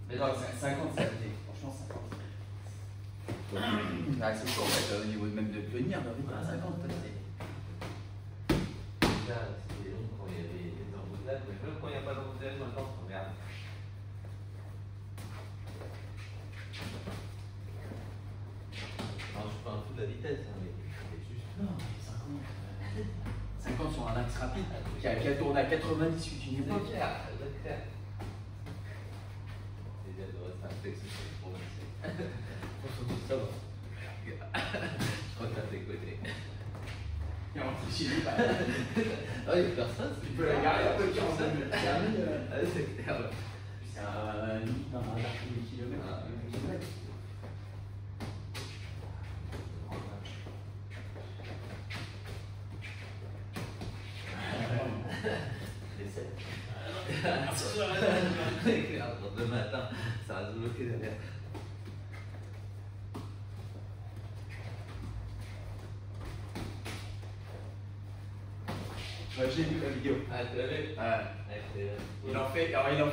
Mais non, 50, ça a été. Franchement, 50. Ah, c'est chaud en fait, au niveau même de venir, de rythme à 50, c'est. Déjà, c'était long quand il y avait des embouteillages, mais même quand il n'y a pas d'embouteillage, maintenant, on regarde. Alors, je prends un peu de la vitesse, hein, mais c'est juste. Non, mais 50 sur un axe rapide qui a tourné à 90 une époque. C'est clair, c'est clair. C'est bien de rester un texte sur les provinciaux. Ça va. Je crois que t'as fait côté. Et on fait chez lui, bah. Ah, il y a personne. Tu peux la garer un peu, tu en C'est clair. C'est un limite d'un arc de kilomètres. C'est clair, demain matin, ça va se bloquer derrière. Ouais, j'ai vu la vidéo. Ah, tu l'as vu? Ouais. Il en fait,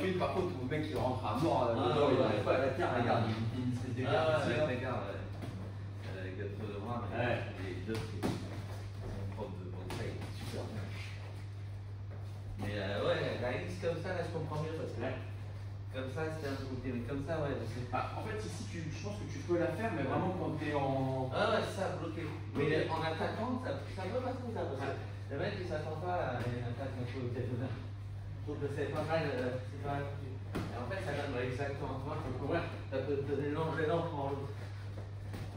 une par contre où le mec il rentre à mort, il arrive pas à la terre, regarde, il fait une espèce de garde. Ah, ouais, regarde, ouais. Avec le trop de bras, mais les deux qui sont propres de bonsai, super bien. Mais ouais, la X comme ça, là, je comprends mieux parce que comme ça, c'était un peu compliqué, mais comme ça, ouais, je sais. En fait, ici, je pense que tu peux la faire, mais vraiment quand t'es en. Ah ouais, ça, bloqué. Mais en attaquant, ça peut passer ça, parce que le mec, il s'attend pas à une attaque un peu étonnante. Je trouve que c'est pas mal, c'est pas mal. Et en fait, ça donne exactement, tu vois, faut courir, ça peut te donner l'élan pour en l'autre.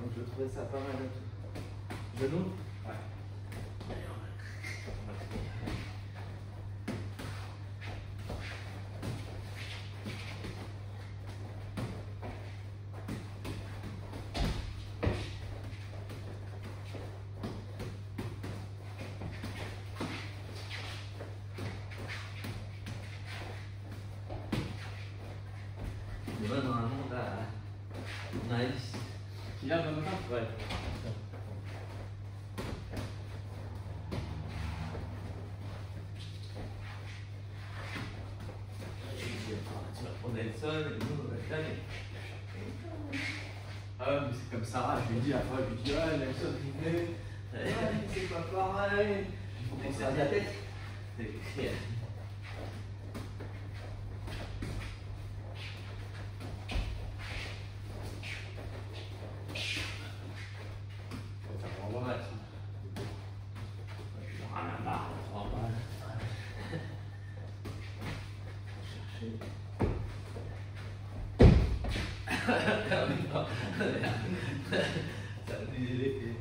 Donc je trouvais ça pas mal. Genou? Ouais. Demain, normalement, on a Alice. Qui vient demain matin? Ouais. On a le sol, et nous, on a le jamais. Ah ouais, mais c'est comme Sarah, je lui dis, après, je lui dis, ah, Nelson, il fait. C'est pas pareil. Il faut qu'on se fasse la tête. C'est clair. Ça va envoyer mal. Rien à marre, on s'en va. Ça a dû l'effet.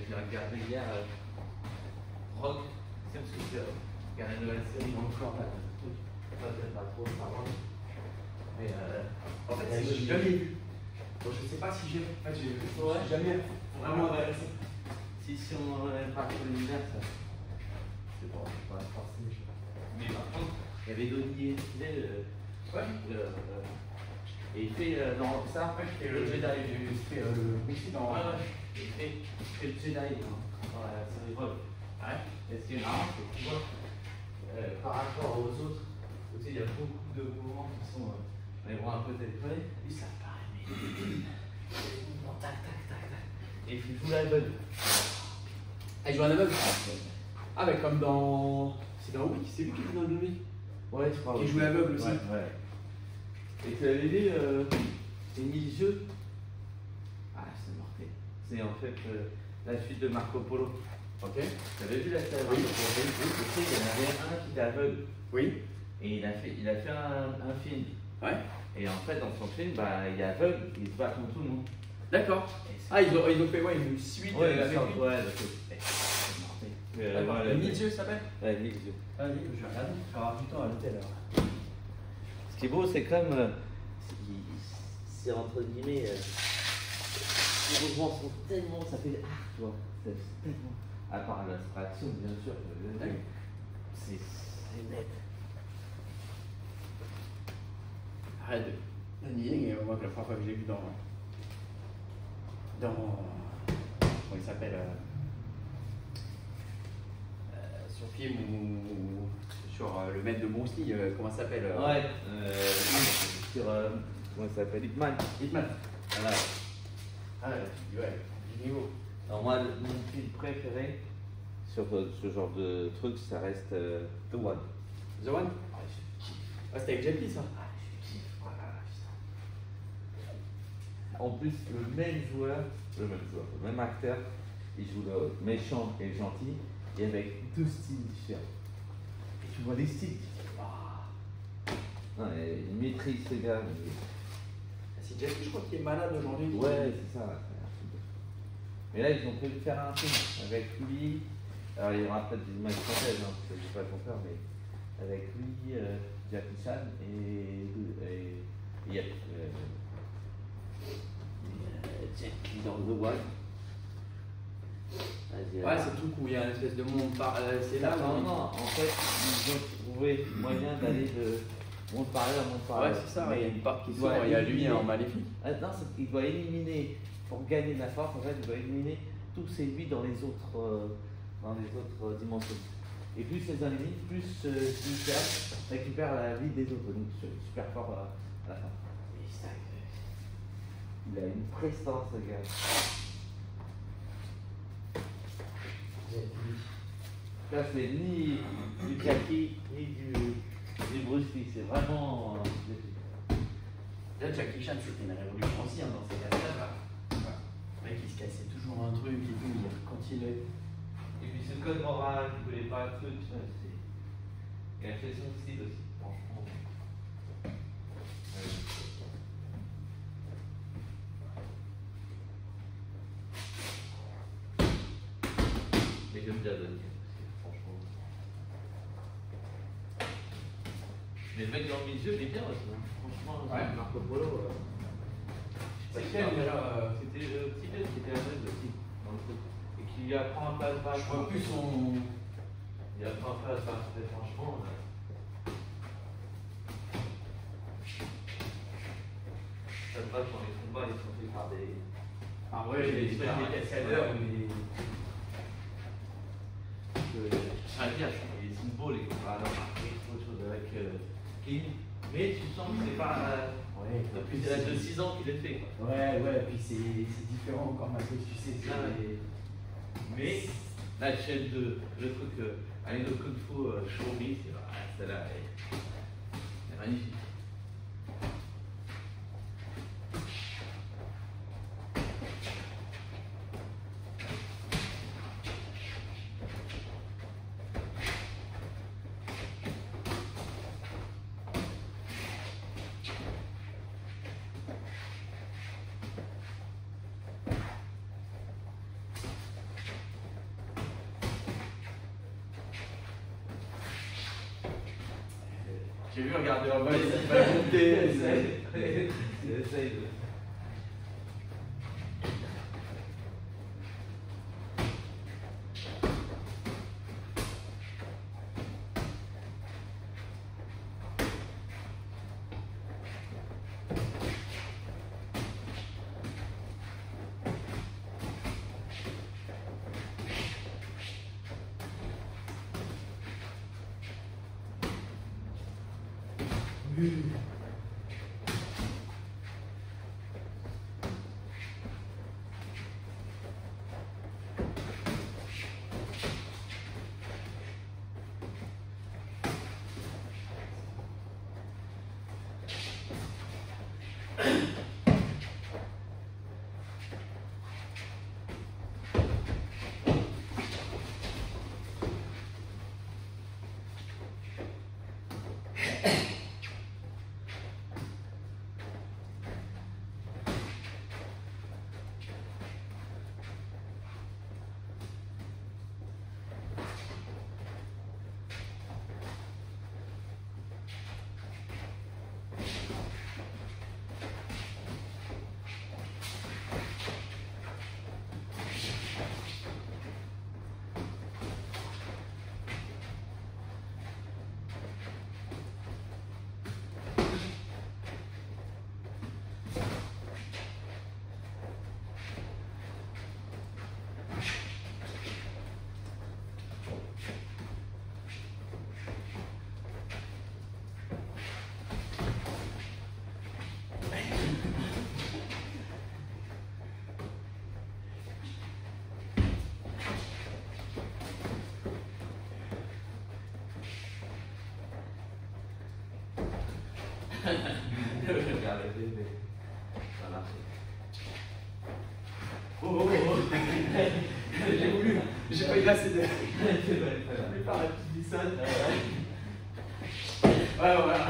J'ai regardé hier Rock, c'est parce que c'est regarder la nouvelle série encore là, peut-être pas trop, ça va. Mais En fait, j'ai jamais vu. Bon, je sais pas si j'ai. En fait, j'ai jamais vraiment adressé. si on n'aime pas trop l'univers, ça. C'est bon, on va se forcer. Mais par contre, il y avait Donnie, et il fait dans ça, Et le Jedi, c'était le Messi dans. il fait le Jedi dans la série Rock. Ouais. Et ce qui est marrant, c'est que tu vois, par rapport aux autres, tu sais, il y a beaucoup de mouvements qui sont, on les voit un peu téléphonés, lui ça paraît, mais tac, tac, tac, tac, et il fait tout l'album. Elle joue un aveugle. Ah, mais comme dans. C'est dans Wick, c'est lui qui joue dans le Wick. Ouais, je crois. Qui joue l'aveugle aussi. Ouais. Et tu avais vu Émile Jeu? Ah, c'est mortel. C'est en fait la suite de Marco Polo. Ok. Tu avais vu la série? Oui. Tu sais, il y en avait un qui était aveugle. Oui. Et il a fait un film. Ouais. Et en fait, dans son film, bah, il est aveugle, il se bat contre tout le monde. D'accord. Ah, ils ont fait ouais, une suite Ouais, avec lui. ouais, D'accord. ouais, Midi, ça s'appelle? Ouais, Midi. Ah oui, je vais regarder. Je vais avoir du temps à l'hôtel alors. Ce qui est beau, c'est comme. C'est entre guillemets. Les mouvements sont tellement. Ça fait. Ah, tu vois. C'est tellement. À part l'abstraction, bien sûr. C'est net. Arrête de nier, moi, la première fois que je l'ai vu dans. Comment il s'appelle sur film ou sur le maître de Bruce Lee, comment ça s'appelle Ouais, sur. Comment ça s'appelle? Hitman. Hitman. Voilà. Ah ouais, du niveau. Alors, moi, mon film préféré sur ce genre de truc, ça reste The One. The One. Ah, c'était avec Jet Li, ça. Ah, je kiffe. Voilà, putain. En plus, le même acteur, il joue le méchant et le gentil, et avec deux styles différents. Et tu vois les styles, tu dis, waouh! Non, il maîtrise ce gars. C'est Jet Li, je crois qu'il est malade aujourd'hui. Ouais, c'est ça. Mais là, ils ont prévu faire un film avec lui. Alors, il y aura peut-être des images françaises, hein, parce que je ne vais pas le faire, mais avec lui, Jackie Chan et Jet Li dans The One. Ouais, c'est tout où il y a une espèce de monde c'est là. Non, en fait, ils ont trouvé moyen d'aller de monde parallèle à monde parallèle. Ouais, c'est ça, il y a une part qui doit sort, il y a lui en maléfique. Non, il doit éliminer, pour gagner de la force, en fait, il doit éliminer tous ces lui dans les autres dimensions. Et plus les élimine, plus il récupère la vie des autres. Donc, super fort à la fin. Et ça, il a une prestance, ce gars. Là, c'est ni du Jackie, ni du Bruce Lee, c'est vraiment. Là, Jackie Chan, c'était une révolution aussi dans ces cas-là. Le mec, il se cassait toujours un truc et tout, il continuait. Et puis ce code moral, il ne voulait pas le truc, il a fait son style aussi, franchement. Mais j'aime bien Donnie, franchement. Mais le mec dans le milieu, il est bien aussi, hein. Franchement, ouais. Marco Polo. C'est quel déjà C'était le petit gars qui était aveugle aussi, dans le truc. Et qui lui apprend un pas à pas. Je vois plus son. Il apprend un pas à pas, franchement. Ça se passe dans les combats, ils sont faits par des. Ah ouais, les cascadeurs, mais. Ça veut dire, les symboles, les combats, alors après, c'est autre chose avec King. Mais tu sens que c'est pas. Ouais, depuis l'âge de 6 ans qu'il est fait. Quoi. Ouais, puis c'est différent encore maintenant, tu sais. Mais la chaîne de. Le truc, avec le Kung Fu Shobi, celle-là, elle est magnifique. J'ai vu regarder en bas, il va monter. Essaye de. Ça a marché. Oh, oh, oh. J'ai voulu, j'ai pas eu assez de. J'avais pas la petite glissade. Ouais, voilà.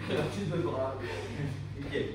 La petite de bras. Nickel.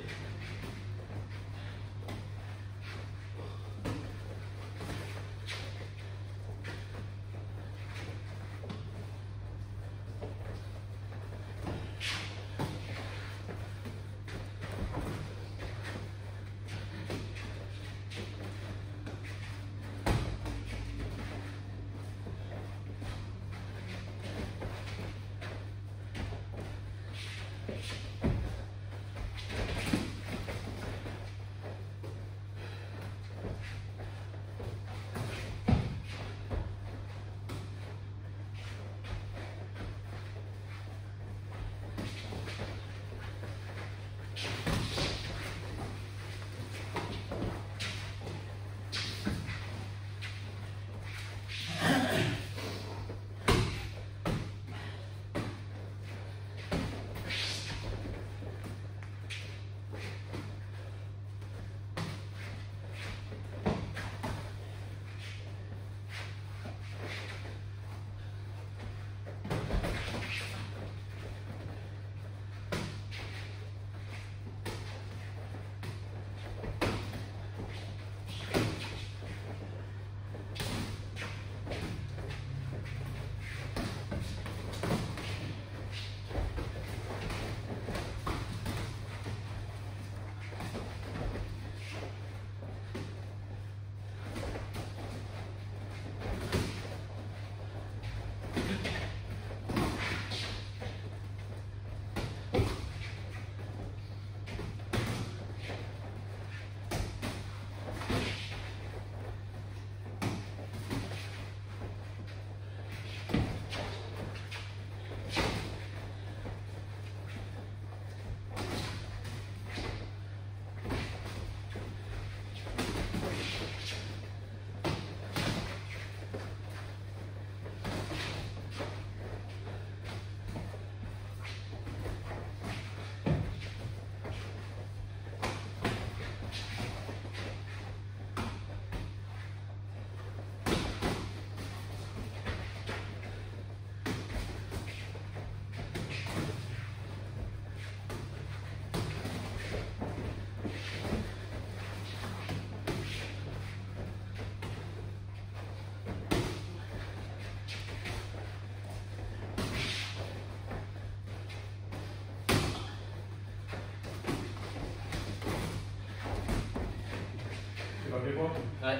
Ouais.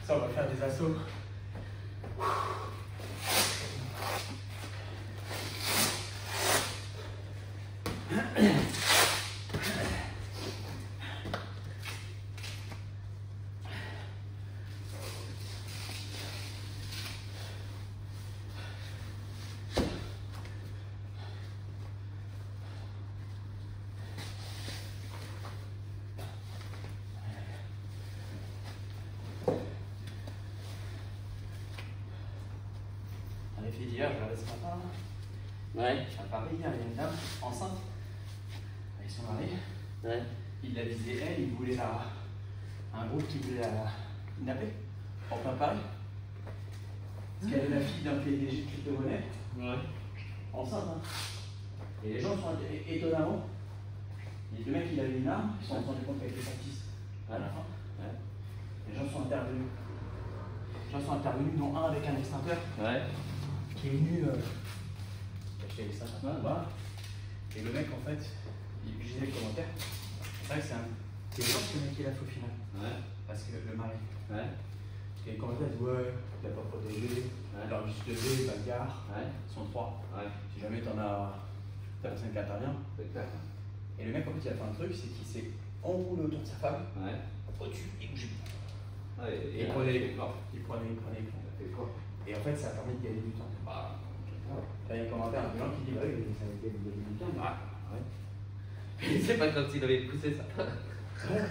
Ça, on va faire des assauts. On a fait d'hier, je regardais ce matin. Ouais. À Paris, il y a une dame enceinte avec son mari. Ouais. Il l'a visée, elle, il voulait un groupe qui voulait la kidnapper en plein Paris. Parce qu'elle est la fille d'un PDG de crypto-monnaie. Ouais. Enceinte, hein. Et les gens sont étonnamment. Le mec, il avait une arme, ils se sont rendus compte qu'elle était factice à la fin. Ouais. Les gens sont intervenus. Les gens sont intervenus, dont un avec un extincteur Ouais. qui est venu cacher l'extincteur. Ouais. Voilà. Et le mec, en fait, il lisait le commentaire. C'est vrai que c'est le genre qui est la faux finale. Ouais. Parce que le mari. Ouais. Et les commentaires disent ouais, t'as pas protégé, alors juste levé, bagarre. Ouais. Ils sont trois. Ouais. Si jamais t'as personne qui intervient. Spectacle. Et le mec, en fait, il a fait un truc, c'est qu'il s'est enroulé autour de sa femme. Ouais. Au-dessus, il bougeait. Ouais. Et il prenait les plans. Il prenait les plans. fait quoi? Et en fait, ça a permis de gagner du temps. Bah, t'as un commentaire, un gens qui dit bah oui, ça a gagné du temps. Ah, ouais. C'est pas comme s'il avait poussé ça. Ouais.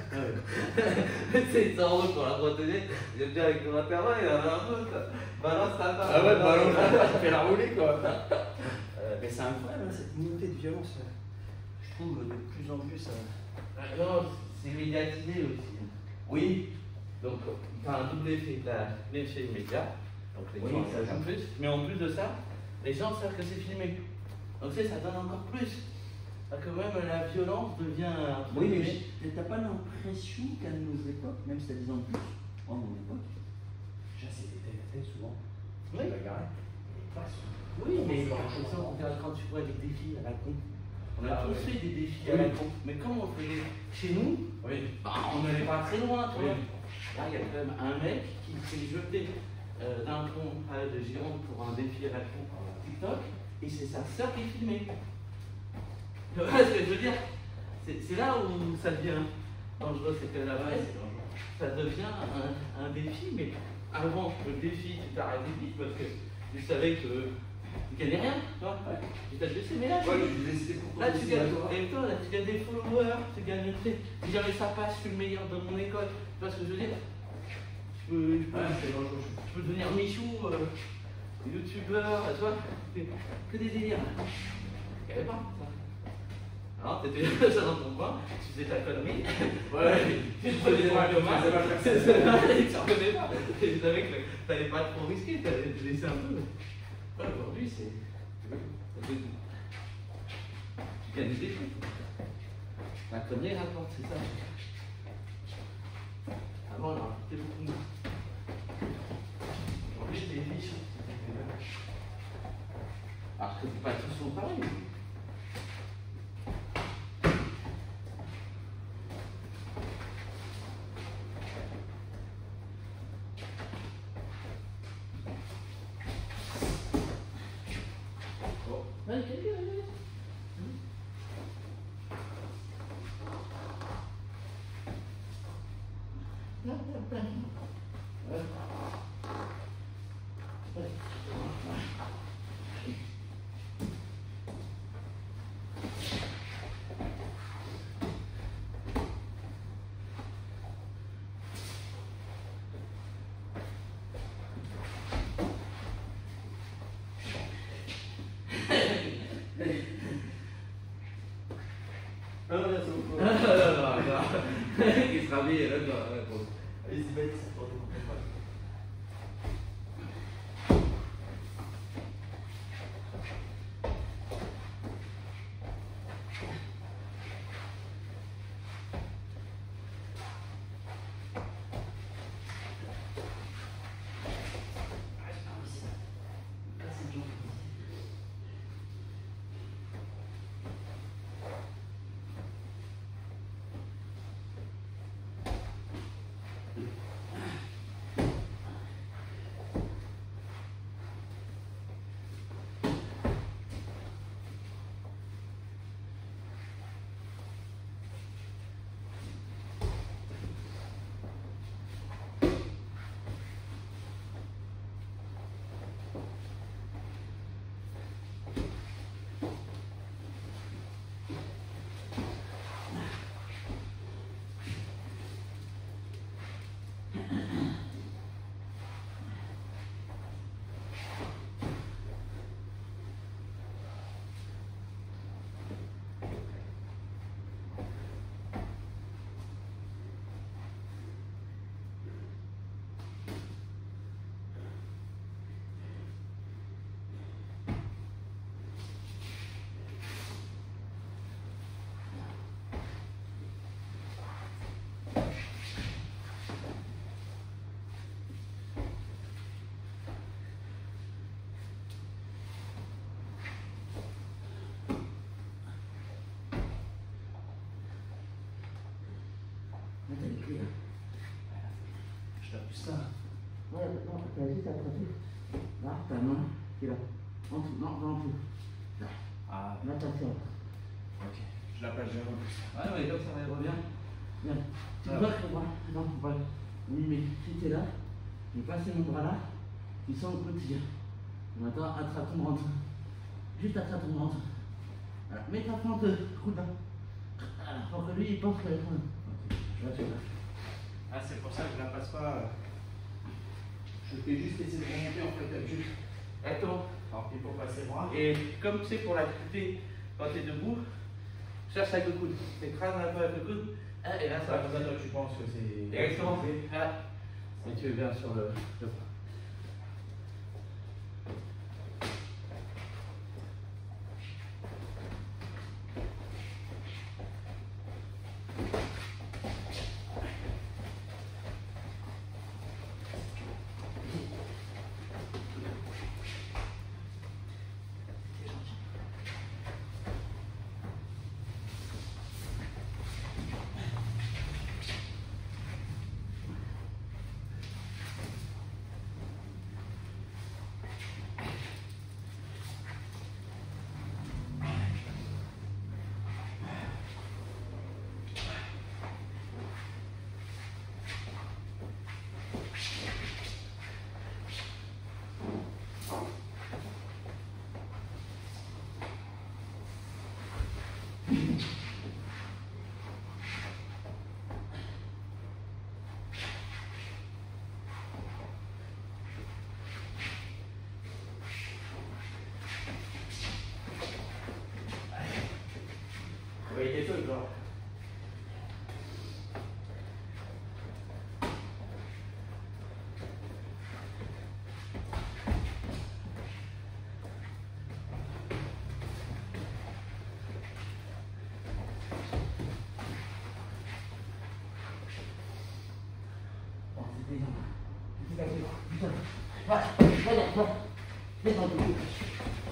C'est 100 euros pour la protéger. J'aime bien avec mon intervalle, il avait un peu ça. Balance ta femme. Ah ouais, balance ta femme, tu fais la rouler quoi. Mais c'est incroyable, hein, cette montée de violence. Je trouve de plus en plus. Non, c'est médiatisé aussi. Oui. Donc, tu as un double effet. Tu as l'effet média, donc les Oui, gens ça savent joue. plus. Mais en plus de ça, les gens savent que c'est filmé. Donc, tu sais, ça donne encore plus. Parce que même la violence devient. Oui, mais t'as pas l'impression qu'à nos époques, même si t'as 10 ans de plus, moi, à mon époque, Déjà, c'était tête à tête souvent. Oui. Bagarre. Oui, mais par exemple, quand tu vois des défis à la con, on a Ah, tous oui. fait des défis Oui. à la con. Mais comme on faisait chez nous, Oui. bah, on n'allait pas très loin, tu vois. Oui. Là, il y a quand même un mec qui s'est jeté d'un pont de Gironde pour un défi à la con par TikTok, et c'est sa sœur qui est filmée. Tu vois ce que je veux dire? C'est là où ça devient dangereux, c'est que là-bas, ça devient un défi, mais avant le défi, tu t'arrêtes vite parce que tu savais que tu gagnais rien, tu vois. Ouais. Tu t'as laissé, mais là, là, tu gagnes, et toi, là, tu gagnes des followers, tu gagnes le fait. Si jamais ça passe, je suis le meilleur de mon école. Tu vois ce que je veux dire? Je peux devenir Michou, youtubeur, tu vois, que des délires. Il n'y avait pas ça. Alors, t'étais ça dans ton coin, tu faisais ta connerie. Ouais, tu te prenais pas comme ça. Tu ne reconnais pas. Tu savais que t'allais pas trop risquer, t'allais te laisser un peu. Ouais, aujourd'hui, c'est. Tu gagnes des défis. La connerie rapporte, c'est ça. Avant, on a fait beaucoup moins. Aujourd'hui, c'est des défis. Alors que pas tous sont pareils. Ouais, quelqu'un, allez. Il sera bien, là, Allez, c'est bête, ça porte complètement. Ouais, non, t'as juste attrapé. Là, ta main, qui est là. En dessous, non, en dessous. Là. Ah, Là, ta serre. ok. Je la place jamais en plus. Ouais, ouais, comme ça, elle revient. Viens. Tu Ah, vois que moi, non, voilà. Oui, mais si t'es là, je vais passer mon bras là, tu sens le côté. Maintenant, attrape ton ventre. Juste attrape ton ventre. Voilà. Mets ta plante, coude là. Voilà, pour que lui, il pense que. Ok, je vais là. Ah, c'est pour ça que je la passe pas. Je fais juste essayer de remonter en fait d'habitude. Exactement. Alors qu'il faut passer le bras. Et comme tu sais, pour la couper quand tu es debout, cherche avec le coude. T'écrases un peu avec le coude, et là ça va. Ça, toi, tu penses que c'est. Exactement. Et tu viens sur le bras. Oui, des trucs, genre.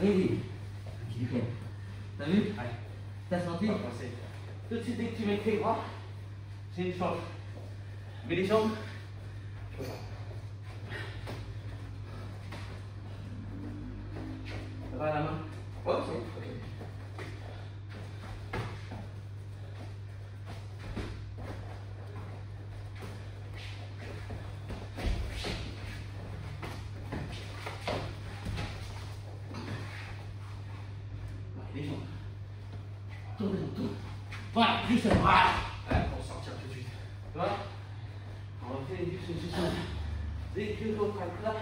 Oui, nickel. T'as vu? Ouais. T'as senti? On va passer. Tout de suite, dès que tu mets tes bras, c'est une change. Mets les jambes. Je fais ça. Ça va à la main? Ouais, c'est bon. Ok. Les jambes. Tourne. Voilà, juste ça. Voilà. Ouais, pour sortir tout de suite. Tu vois? On va faire juste ça. Dès que l'autre est là,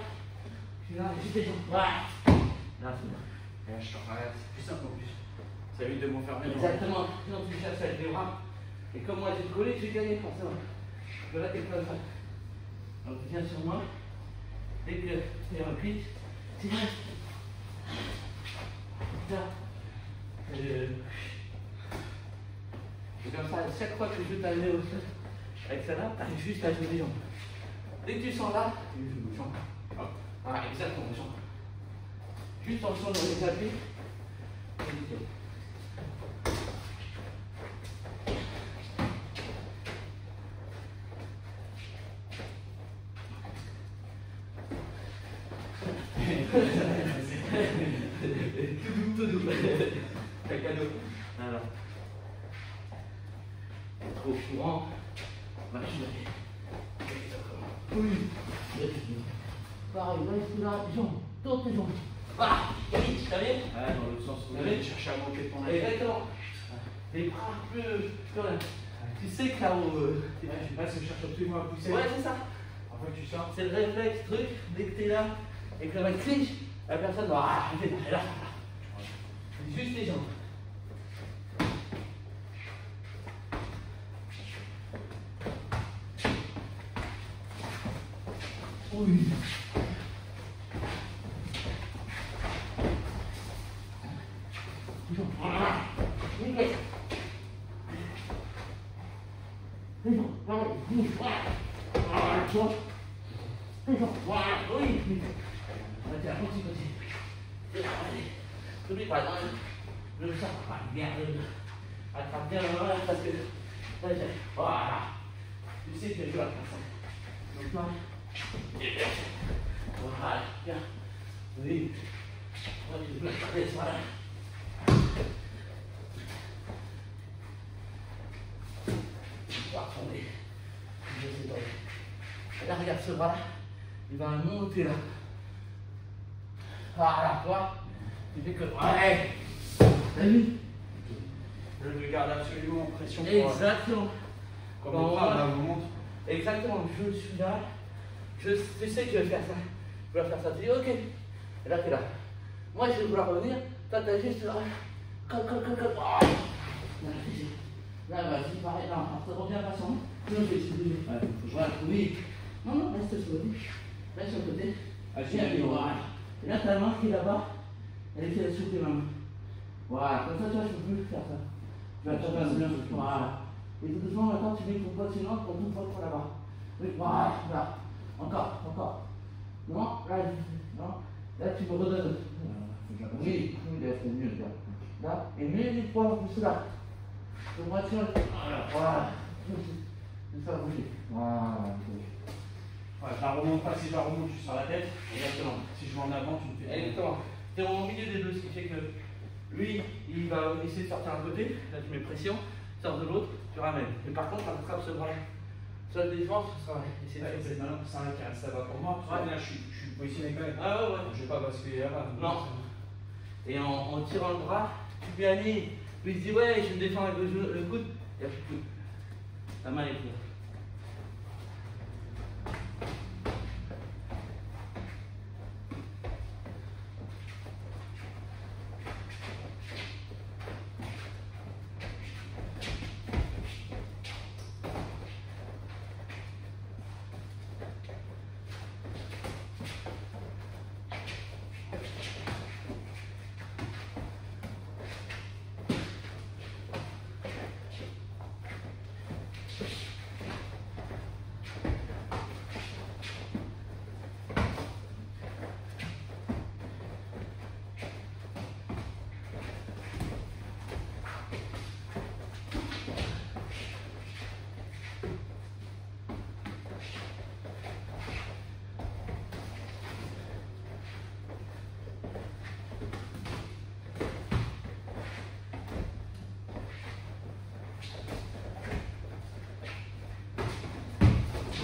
tu là, juste les jambes. Voilà. Là, c'est bon. Et là, je sors. Ouais, c'est plus simple en plus. Ça évite de m'enfermer. Exactement. Sinon, tu cherches avec les bras. Et comme moi, j'ai collé, tu gagnes forcément. Donc là, t'es comme ça. Donc, tu viens sur moi. Dès que tu es repris, tu viens. Là. Et comme ça, chaque fois que je t'amener au sol, avec celle-là, tu arrives juste à jouer les jambes. Dès que tu sens là, tu joues les jambes. Hop. Voilà, exactement, les jambes. Juste en sens dans les appuis. C'est nickel. Tout doux. C'est un cadeau. Voilà. Trop courant. Va jouer. Oui. Pareil, là, ici, là, jambes. Tourne tes jambes. Voilà. Vite, t'as vu? Ouais, dans l'autre sens. Ouais. Chercher à monter ton aile. Exactement. Les bras un peu. Tu sais que là-haut. Ouais, je sais pas si je cherche absolument à pousser. Ouais, c'est ça. En fait, tu sors. C'est le réflexe, truc. Dès que t'es là et que le mec clique, la personne va arrêter. Et là, juste les jambes. Oui. Voilà. Nickel. Les jambes. Voilà. Voilà. Tu vois? Les jambes. Voilà. Oui. Tiens, continue. Allez. N'oublie pas, le sang, bien, attrape bien la main parce que. Voilà. Tu sais que je joue à ça. Donc là, Voilà, bien. Oui. Moi, tu peux garder ça là. Attendez. Là, regarde ce bras-là. Il va monter là. Voilà, toi. Tu fais que. Ouais. T'as vu? Je le garde absolument en pression. Exactement. Comme le bras, là, vous montre. Exactement. Je suis là. Tu sais que je vais faire ça. Je vais faire ça. Tu dis, ok. Et là, t'es là. Moi, je vais vouloir revenir. Toi, t'as juste là. Là, vas-y, pareil. Non, on revient pas sans. Non, je vais essayer. Voilà, oui. Non, non, reste sur le côté. Reste sur le côté. Viens, voilà. Et là, ta main qui est là-bas, elle est sur tes mains. Voilà, comme ça, tu vois, je peux plus faire ça. Tu vas taper un bien. Voilà. Et tout doucement, maintenant, tu mets ton poids sur l'autre pour tout poids là-bas. Oui, voilà, là. Encore, encore. Non, là, non. Là, tu me redonnes. Oui, oui, là, c'est mieux, là. Là, et mets les poids plus là. Le moitié, voilà. Je vais faire bouger. Voilà. Ouais, je la remonte pas, si je la remonte, je suis sur la tête. Exactement. Si je vais en avant, tu me fais. Exactement. Tu es au milieu des deux, ce qui fait que lui, il va essayer de sortir d'un côté, là tu mets pression, sors de l'autre, tu ramènes. Mais par contre, tu attrapes ce bras-là. Sur la défense, ça va essayer de C'est malin, ça va pour moi. Ouais. Là, je suis positionné quand même. Ah ouais, ouais. Je vais pas basculer là-bas. Non. Et en tirant le bras, tu peux aller. Puis il se dit, ouais, je me défends avec le coude. Il n'y a plus de coude. La main est prise.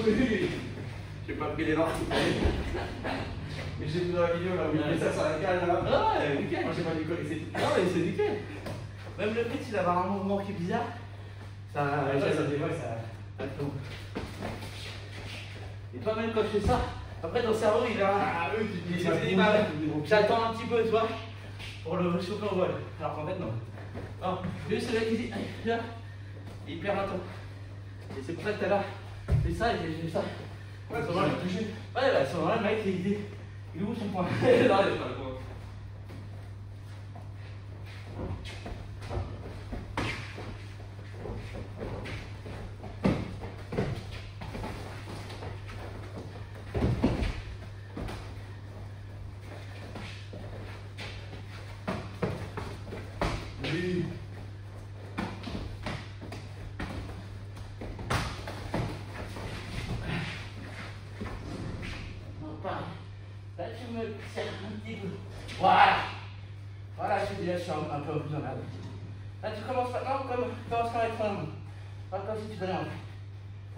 Oui, j'ai pas pris les dents. Mais j'ai vu dans la vidéo là où il met ça sur la cale là. Ah ouais, nickel. Moi j'ai pas décollé, c'est. Non, mais c'est nickel. Même le fait s'il a un mouvement qui est bizarre, ça. Ça dévoile, ça. Attends. Et toi, même quand je fais ça, après ton cerveau il a. Ah oui, tu te dis J'attends un petit peu, tu vois, pour le choper au vol. Alors qu'en fait, non. Non, lui, c'est là qui dit, là, il perd un temps. Et c'est pour ça que t'as là. C'est ça, et j'ai ça. Ouais, ça va, il touché. Ouais, bah, à ce moment-là, le mec, il ouvre son point. Non, il est pas le point. Oui. Là, tu me serres un petit peu. Voilà. Voilà, je suis déjà un peu plus en avant. Là, tu commences maintenant comme tu commences par être en main. Comme si tu donnais un peu.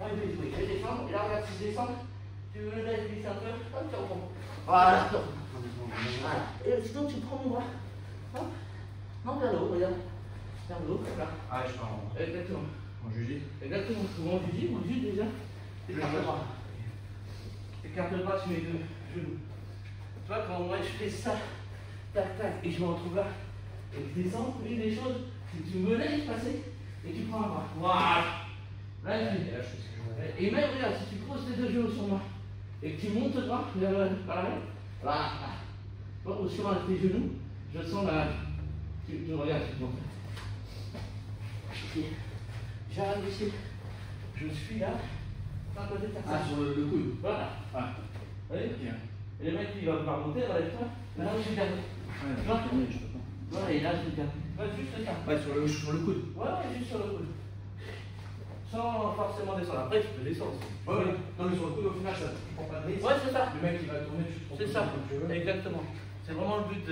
Oui, je vais descendre. Et là, regarde, si je descends, tu me laisses glisser un peu. Hop, tu reprends. Voilà. Voilà. Et sinon, tu prends mon bras. Hop. Non, vers le haut, regarde. Vers le haut, là. Ah, je suis en. Exactement. En juger. Exactement. Mon juge déjà. Écarte le bras. Écarte le bras, tu mets deux genoux. Tu vois, quand moi je fais ça, tac, tac, et je me retrouve là, et que je descends, une des choses, c'est que tu me laisses passer, et tu prends un bras. Voilà. Là, je fais. Et là, je fais ce que je veux. Et même, regarde, si tu poses tes deux genoux sur moi, et que tu montes le bras vers la main, voilà. Bon, sur tes genoux, je sens la. Tu regardes, tu montes. Ici. J'arrive ici. Je suis là. Ah, sur le coude. Voilà. Ah. Vous voyez? Bien. Et le mec il va remonter, relève-toi. Maintenant je suis gardé. Ouais, je peux pas. Voilà, et là je suis gardé. Ouais, juste ça. Ouais, sur le coude. Ouais, juste sur le coude. sans forcément descendre. Après, tu peux descendre aussi. Ouais. Non, mais sur le coup, au final, ça, tu prends pas de risque. Ouais, c'est ça. Le mec, il va tourner, tu te prends C'est tout ça. comme tu veux. Exactement. C'est vraiment le but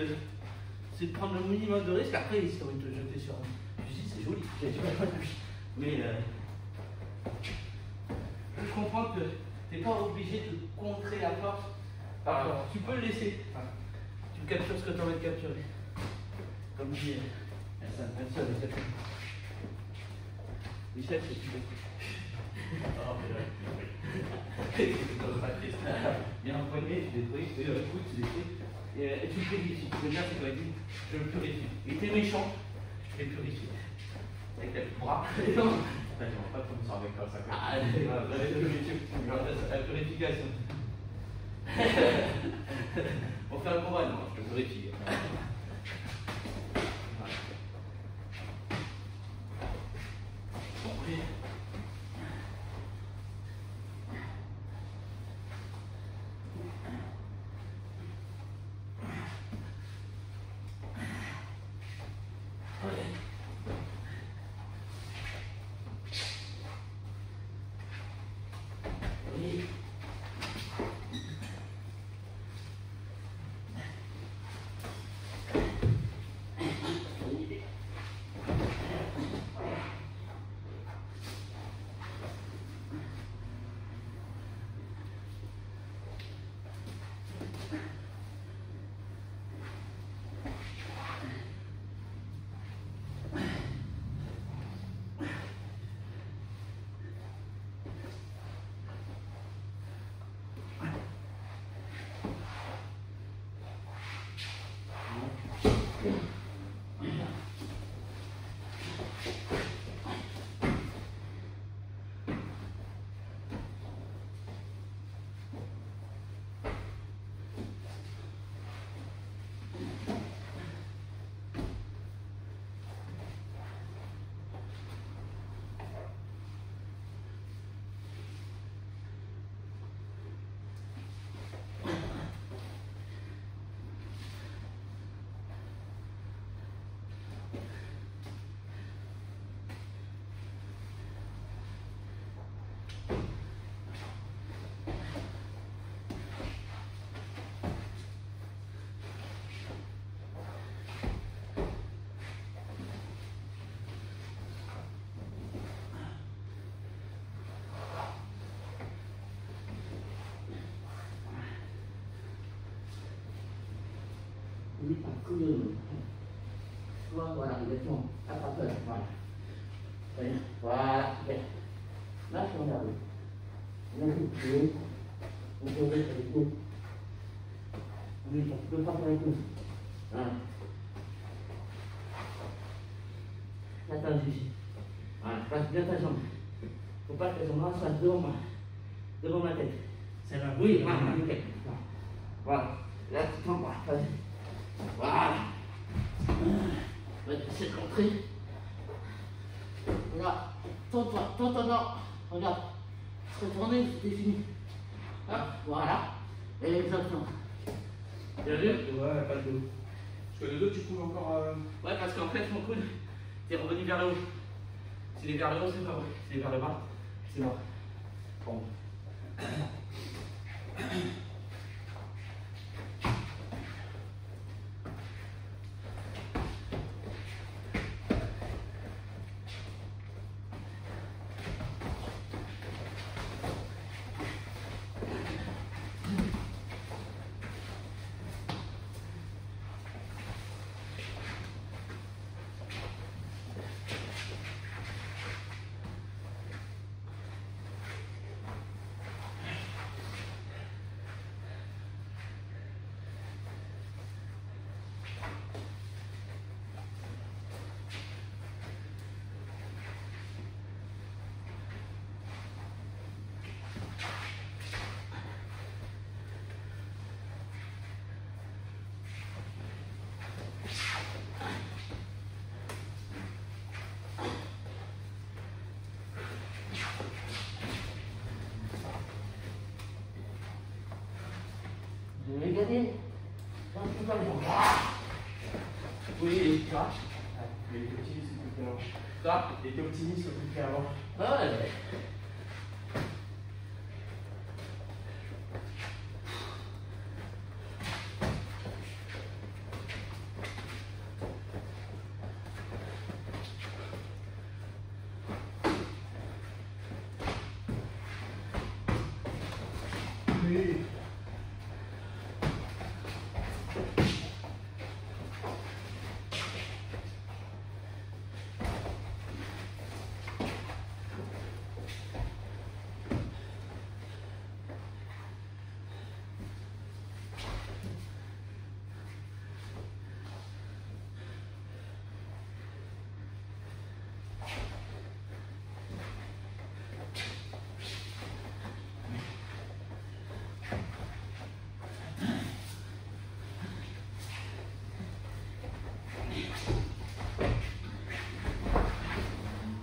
c'est de prendre le minimum de risque. Après, si tu as envie de te jeter sur un fusil, c'est joli. Mais je comprends que tu n'es pas obligé de contrer la force. Alors, tu peux le laisser. Enfin, tu captures ce que tu as envie de capturer. Comme dit Michel, Michel, c'est tu il y a un poignet, tu détruis, et un coup, tu détruis. Et tu le purifies. Le bien, c'est quoi? Il dit, je le purifie. Il était méchant, je l'ai purifié. Avec les bras. Non. On va pas comme ça avec ça. Ah, la purification. Pour faire le combat, non, je le purifie. Par couillon. Voilà, exactement. Attrape-le, voilà. Voilà, bien. Là, je regarde. On a vu le pied. On peut mettre les coups. On peut pas faire les coups. Voilà. Attends, ici. Voilà, place bien ta jambe. Faut pas que ta jambe soit devant moi. Devant ma tête. C'est là. Oui, voilà, nickel. Voilà. Là, tu t'en vas. Vas-y. Voilà. On va essayer de rentrer. Regarde. Tourne-toi, non. Regarde. Retournez, c'était fini. Hop, voilà. Exactement. Bien vu? Ouais, pas de dos. Parce que le dos, tu coules encore. Ouais, parce qu'en fait, mon coude, t'es revenu vers le haut. S'il est vers le haut, c'est pas vrai. S'il est vers le bas, c'est mort. Bon. Regardez. Oui, tu vois. Les petits, c'est plus long. Quoi? T'étais optimiste sur tout ce qu'il y a avant. Ah ouais. Oui.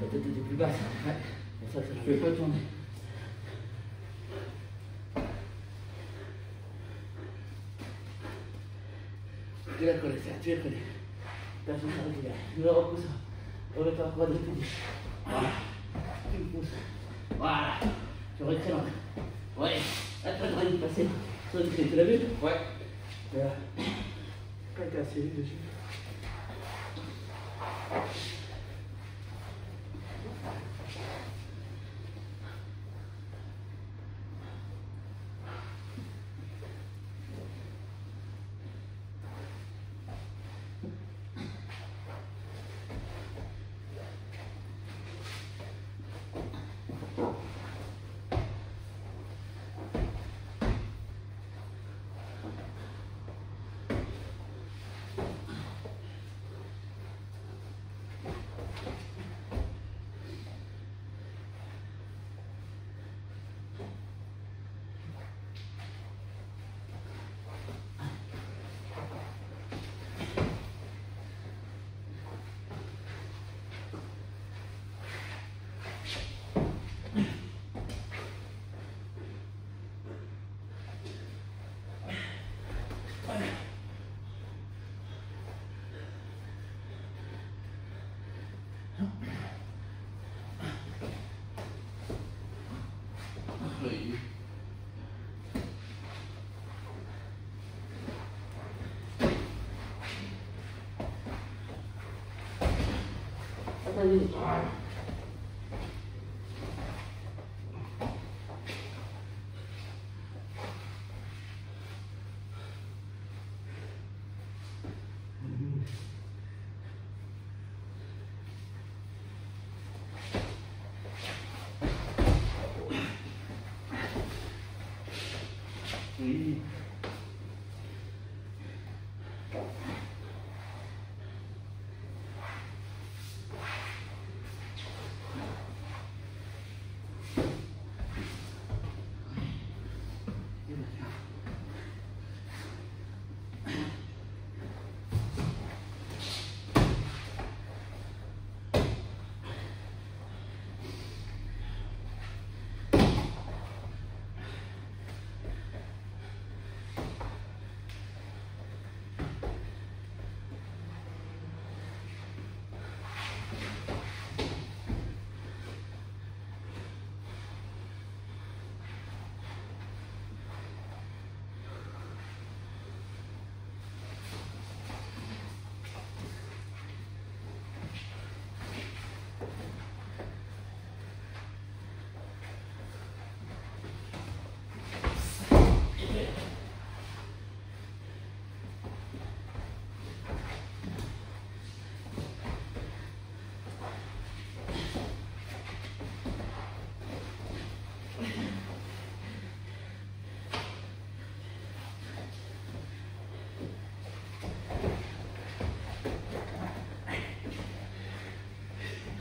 La tête était plus basse. Ouais. Pour ça, je ne pouvais pas tourner. Tu la colles, tu la colles. T'as fait ça régulière. Je me repousse. Remets-toi encore de tout. Voilà. Tu me pousses. Voilà. Tu recrées l'encre. Ouais. Là, tu vas y passer. Tu l'as vu? Ouais. Voilà. Pas cassé dessus. Oui. Attendez. Oui.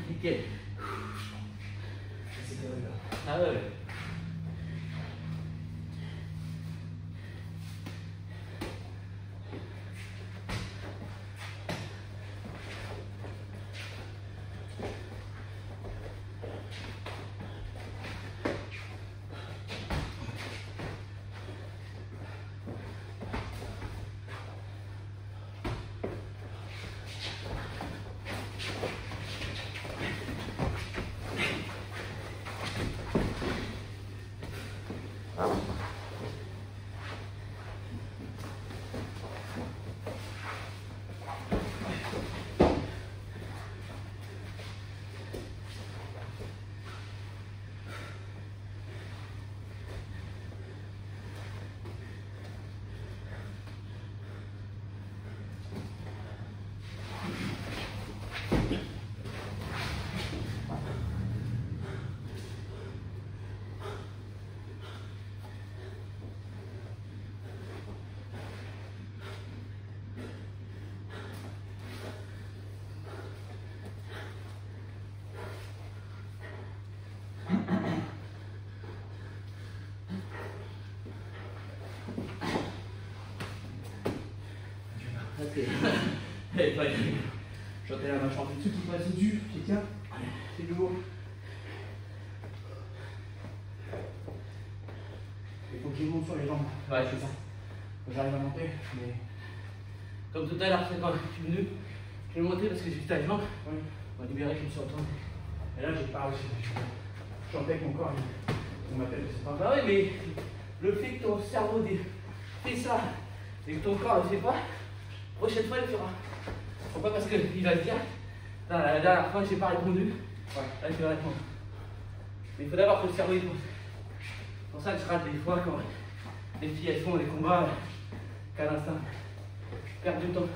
Nickel. C'est carré là. Ah ouais. c'est. J'entends la mâchoire du dessus qui passe au-dessus. Je tiens. C'est du lourd. Il faut que je monte sur les jambes. Ouais, c'est ça. J'arrive à monter, mais. Comme tout à l'heure, c'est quand je suis venu, je vais monter parce que j'ai vu ta jambe. Oui. On m'a libéré, je me suis retourné. Et là, j'ai pas réussi. Je sentais que mon corps, il m'appelle, je sais pas. Bah oui, mais le fait que ton cerveau fait ça et que ton corps ne le fait pas, prochaine fois, il le fera. Faut pas parce qu'il va se dire, la dernière fois, j'ai pas répondu. Ouais, là, je vais répondre. Mais il faut d'abord que le cerveau y pense. C'est pour ça que je rate des fois quand les filles elles font des combats qu'à l'instinct. Perdre du temps.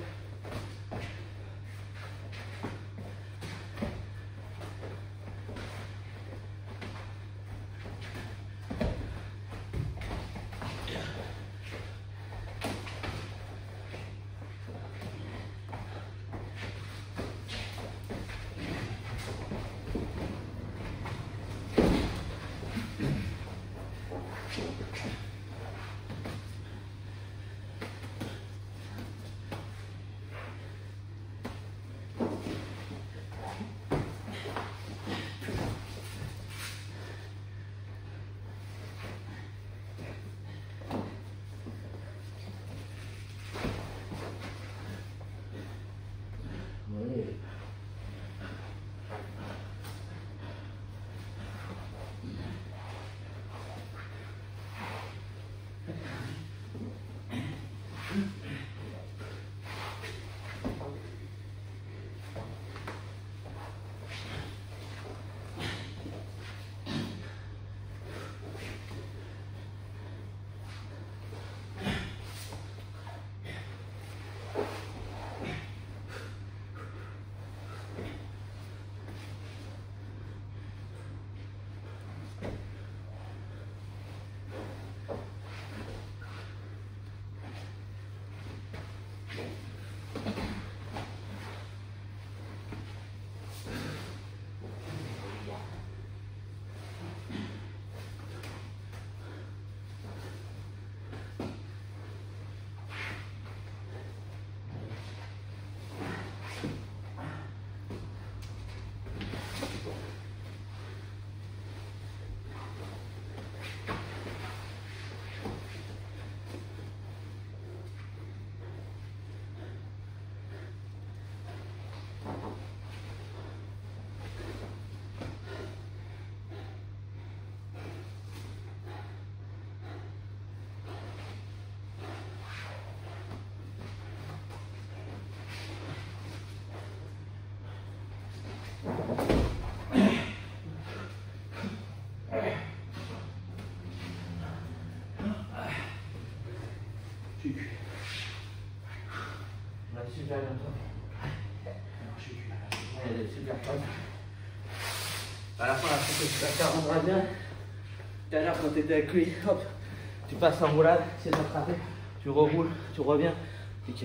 Super bientôt. Alors, je suis là. Elle est super fun. À la fin, la fois que tu rendra bien. Tout à l'heure, quand tu étais avec lui, hop, tu passes en roulade, c'est d'attraper, tu reroules, tu reviens. Ok.